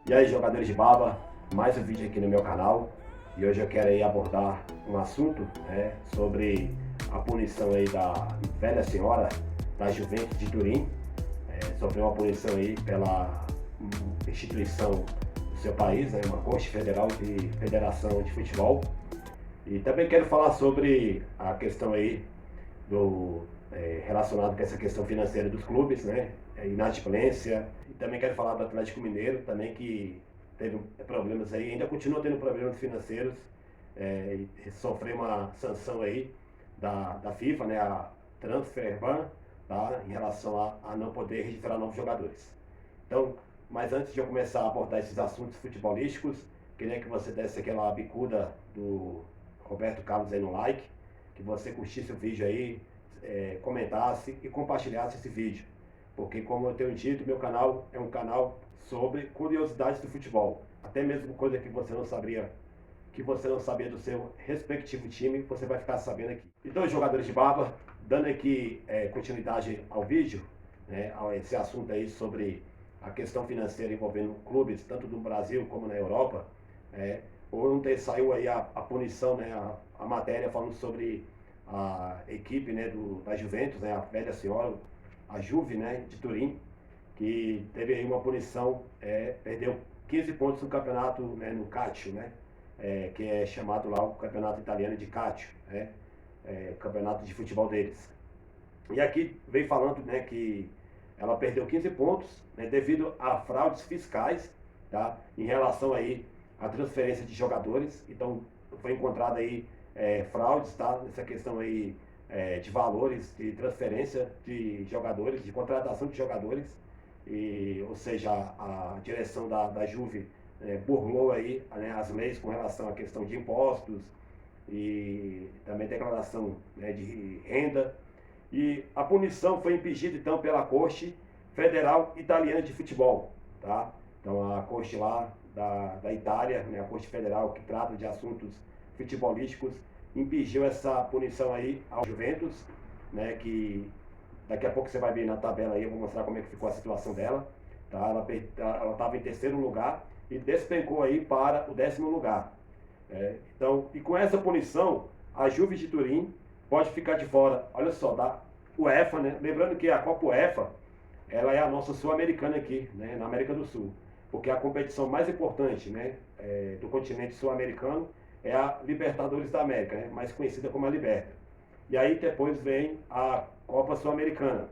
E aí, jogadores de baba, mais um vídeo aqui no meu canal. E hoje eu quero aí abordar um assunto, sobre a punição aí da velha senhora da Juventus de Turim. Sofreu uma punição aí pela instituição do seu país, uma Corte Federal de Federação de Futebol. E também quero falar sobre a questão aí relacionado com essa questão financeira dos clubes, inadimplência. E também quero falar do Atlético Mineiro, também que teve problemas aí, ainda continua tendo problemas financeiros, e sofreu uma sanção aí da FIFA, a Transfer Ban, tá, em relação a não poder registrar novos jogadores. Então, mas antes de eu começar a abordar esses assuntos futebolísticos, queria que você desse aquela bicuda do Roberto Carlos aí no like, que você curtisse o vídeo aí, comentasse e compartilhasse esse vídeo. Porque, como eu tenho dito, meu canal é um canal sobre curiosidades do futebol. Até mesmo coisa que você não sabia do seu respectivo time, você vai ficar sabendo aqui. Então, jogadores de baba, dando aqui continuidade ao vídeo, a esse assunto aí sobre a questão financeira envolvendo clubes, tanto do Brasil como na Europa. Ontem saiu aí a punição, a matéria falando sobre a equipe da Juventus, a velha senhora, a Juve, de Turim, que teve aí uma punição, perdeu 15 pontos no campeonato, no Calcio, que é chamado lá o campeonato italiano de Calcio, campeonato de futebol deles. E aqui vem falando, que ela perdeu 15 pontos, devido a fraudes fiscais, tá, em relação aí à transferência de jogadores. Então foi encontrada aí fraudes, tá, essa questão aí de valores de transferência de jogadores, de contratação de jogadores, ou seja, a direção da Juve burlou aí, as leis com relação à questão de impostos e também declaração de renda. E a punição foi impingida então pela Corte Federal Italiana de Futebol, tá? Então a Corte lá da Itália, a Corte Federal que trata de assuntos futebolísticos, impingiu essa punição aí ao Juventus, que daqui a pouco você vai ver na tabela aí, eu vou mostrar como é que ficou a situação dela, tá? Ela estava em terceiro lugar e despencou aí para o 10º lugar. Então, e com essa punição, a Juve de Turim pode ficar de fora, olha só, da UEFA, Lembrando que a Copa UEFA, ela é a nossa sul-americana aqui, na América do Sul, porque a competição mais importante, do continente sul-americano é a Libertadores da América, mais conhecida como a Liberta. E aí depois vem a Copa Sul-Americana,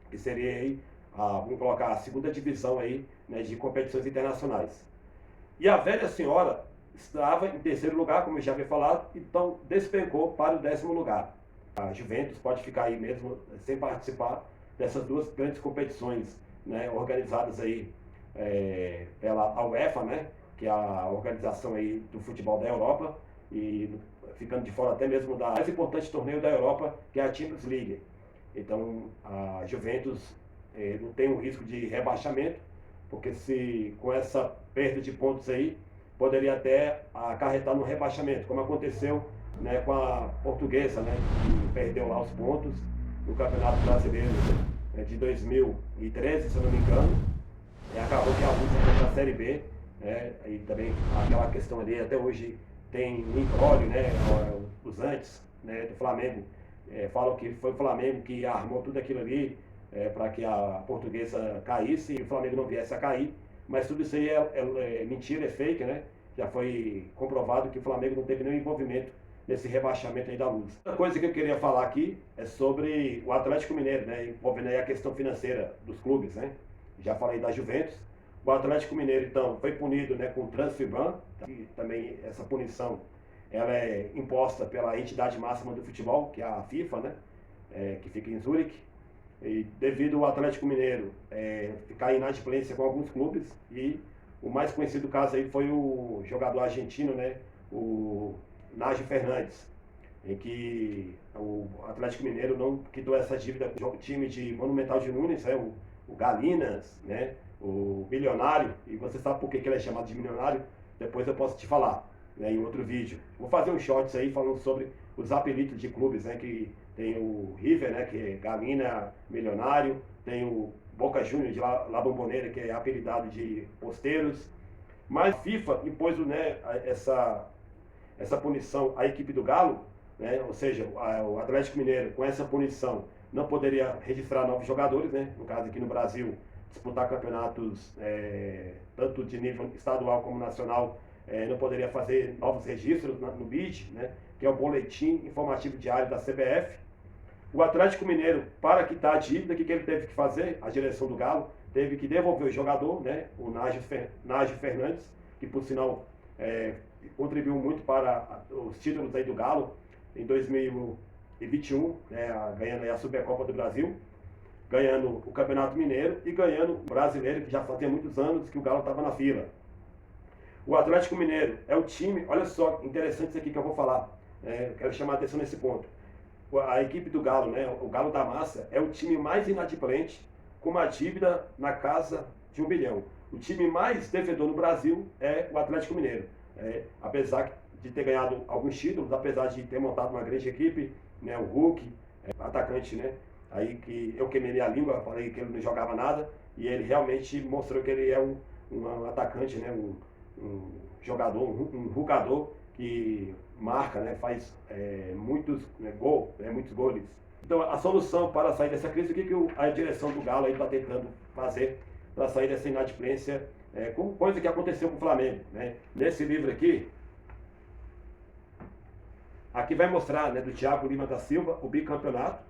que seria aí, vamos colocar a segunda divisão aí, de competições internacionais. E a velha senhora estava em terceiro lugar, como eu já havia falado, então despencou para o 10º lugar. A Juventus pode ficar aí mesmo sem participar dessas duas grandes competições, organizadas aí pela UEFA, que é a organização aí do futebol da Europa, e ficando de fora até mesmo da mais importante torneio da Europa, que é a Champions League. Então a Juventus não tem um risco de rebaixamento, porque se com essa perda de pontos aí, poderia até acarretar no rebaixamento, como aconteceu com a Portuguesa, que perdeu lá os pontos no Campeonato Brasileiro de 2013, se eu não me engano, e acabou que a luta foi para a Série B, e também aquela questão ali, até hoje tem um imbróglio, os antes do Flamengo, falam que foi o Flamengo que armou tudo aquilo ali para que a Portuguesa caísse e o Flamengo não viesse a cair, mas tudo isso aí é mentira, é fake, Já foi comprovado que o Flamengo não teve nenhum envolvimento nesse rebaixamento aí da Luz. Outra coisa que eu queria falar aqui é sobre o Atlético Mineiro, envolvendo aí a questão financeira dos clubes, Já falei da Juventus. O Atlético Mineiro, então, foi punido com o Transfer Ban, e também essa punição ela é imposta pela entidade máxima do futebol, que é a FIFA, que fica em Zurique. E devido ao Atlético Mineiro ficar em inadimplência com alguns clubes, e o mais conhecido caso aí foi o jogador argentino, o Nágio Fernandes, em que o Atlético Mineiro não quitou essa dívida com o time de Monumental de Nunes, o Galinas, o Milionário, e você sabe por que ele é chamado de Milionário, depois eu posso te falar em outro vídeo. Vou fazer um shorts aí falando sobre os apelidos de clubes, que tem o River, que é Galina Milionário, tem o Boca Juniors de La Bombonera, que é apelidado de Posteiros, Mas a FIFA impôs, né, essa punição à equipe do Galo, né, ou seja, o Atlético Mineiro, com essa punição, não poderia registrar novos jogadores, né, no caso aqui no Brasil, disputar campeonatos tanto de nível estadual como nacional, não poderia fazer novos registros no BID, né, que é o Boletim Informativo Diário da CBF. O Atlético Mineiro, para quitar a dívida, o que ele teve que fazer? A direção do Galo teve que devolver o jogador, né, o Nágio Fernandes, que por sinal contribuiu muito para os títulos aí do Galo em 2021, né, ganhando aí a Supercopa do Brasil, ganhando o Campeonato Mineiro e ganhando o Brasileiro, que já fazia muitos anos que o Galo estava na fila. O Atlético Mineiro é o time, olha só, interessante isso aqui que eu vou falar, quero chamar a atenção nesse ponto. A equipe do Galo, né, o Galo da Massa, é o time mais inadimplente, com uma dívida na casa de 1 bilhão. O time mais devedor no Brasil é o Atlético Mineiro. Apesar de ter ganhado alguns títulos, apesar de ter montado uma grande equipe, né, o Hulk, atacante, né, aí que eu queimei a língua, falei que ele não jogava nada, e ele realmente mostrou que ele é um atacante, né, um jogador, um jogador que marca, né, faz muitos gols. Então, a solução para sair dessa crise, o que a direção do Galo está tentando fazer para sair dessa inadimplência, com coisa que aconteceu com o Flamengo, né? Nesse livro aqui vai mostrar, né, do Thiago Lima da Silva, o bicampeonato,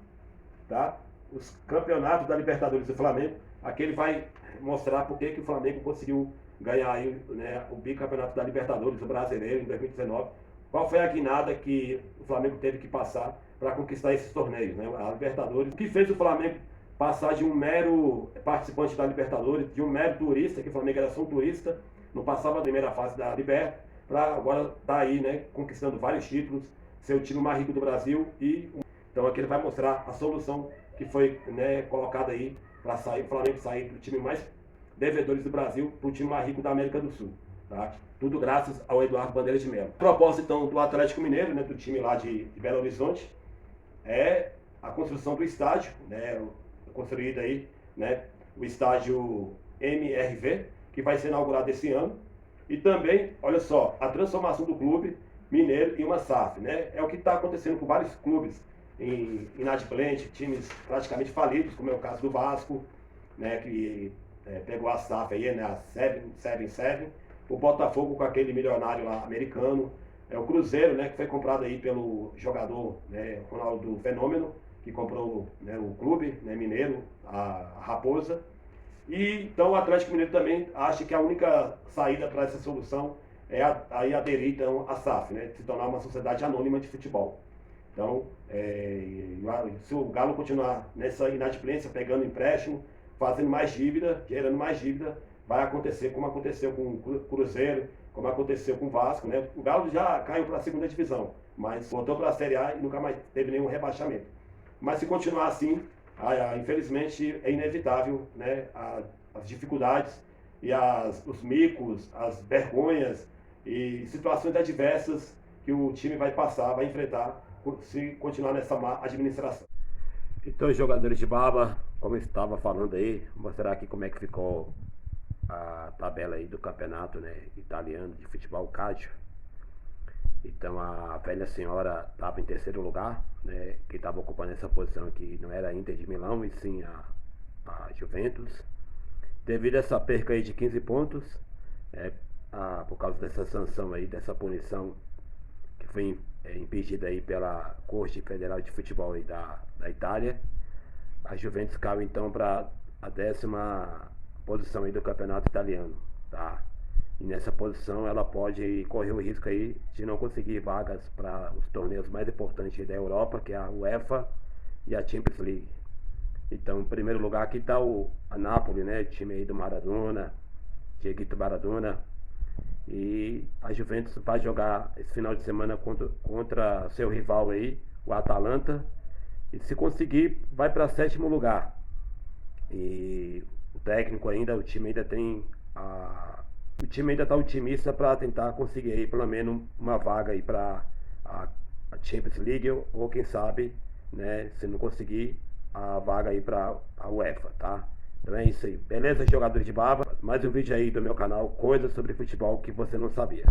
tá? Os campeonatos da Libertadores do Flamengo. Aqui ele vai mostrar por que o Flamengo conseguiu ganhar aí, né, o bicampeonato da Libertadores do Brasileiro em 2019. Qual foi a guinada que o Flamengo teve que passar para conquistar esses torneios, né? A Libertadores. O que fez o Flamengo passar de um mero participante da Libertadores, de um mero turista, que o Flamengo era só um turista, não passava a primeira fase da Libertadores, para agora estar aí, né, conquistando vários títulos, ser o time mais rico do Brasil. Então aqui ele vai mostrar a solução que foi, né, colocada aí para sair, o Flamengo sair do time mais devedores do Brasil para o time mais rico da América do Sul. Tá? Tudo graças ao Eduardo Bandeira de Mello. A proposta então do Atlético Mineiro, né, do time lá de Belo Horizonte, é a construção do estádio, né, construído aí, né, o estádio MRV, que vai ser inaugurado esse ano. E também, olha só, a transformação do clube mineiro em uma SAF, né? É o que está acontecendo com vários clubes inadimplentes, times praticamente falidos, como é o caso do Vasco, né, que pegou a SAF aí, né, a 777, o Botafogo com aquele milionário lá americano, o Cruzeiro, né, que foi comprado aí pelo jogador, né, Ronaldo Fenômeno, que comprou, né, o clube, né, mineiro, a Raposa. E então o Atlético Mineiro também acha que a única saída para essa solução é aí aderir então à SAF, né, se tornar uma sociedade anônima de futebol. Então, se o Galo continuar nessa inadimplência, pegando empréstimo, fazendo mais dívida, gerando mais dívida, vai acontecer como aconteceu com o Cruzeiro, como aconteceu com o Vasco, né? O Galo já caiu para a segunda divisão, mas voltou para a Série A e nunca mais teve nenhum rebaixamento. Mas se continuar assim, infelizmente é inevitável, né, as dificuldades e os micos, as vergonhas e situações adversas que o time vai passar, vai enfrentar, se continuar nessa má administração. Então, jogadores de baba, como eu estava falando aí, vou mostrar aqui como é que ficou a tabela aí do campeonato, né, italiano de futebol calcio. Então a velha senhora estava em terceiro lugar, né, que estava ocupando essa posição aqui, não era a Inter de Milão, e sim a Juventus. Devido a essa perca aí de 15 pontos, por causa dessa sanção aí, dessa punição que foi impedida aí pela Corte Federal de Futebol aí da Itália, a Juventus caiu então para a 10ª posição aí do campeonato italiano, tá? E nessa posição ela pode correr o risco aí de não conseguir vagas para os torneios mais importantes da Europa, que é a UEFA e a Champions League. Então, em primeiro lugar aqui está a Napoli, né? O time aí do Maradona, Dieguito Maradona. E a Juventus vai jogar esse final de semana contra seu rival aí, o Atalanta. E se conseguir, vai para 7º lugar. E o técnico ainda, o time ainda está otimista para tentar conseguir aí pelo menos uma vaga aí para a Champions League, ou quem sabe, né, se não conseguir, a vaga aí para a UEFA, tá? Então é isso aí. Beleza, jogadores de barba? Mais um vídeo aí do meu canal, coisas sobre futebol que você não sabia.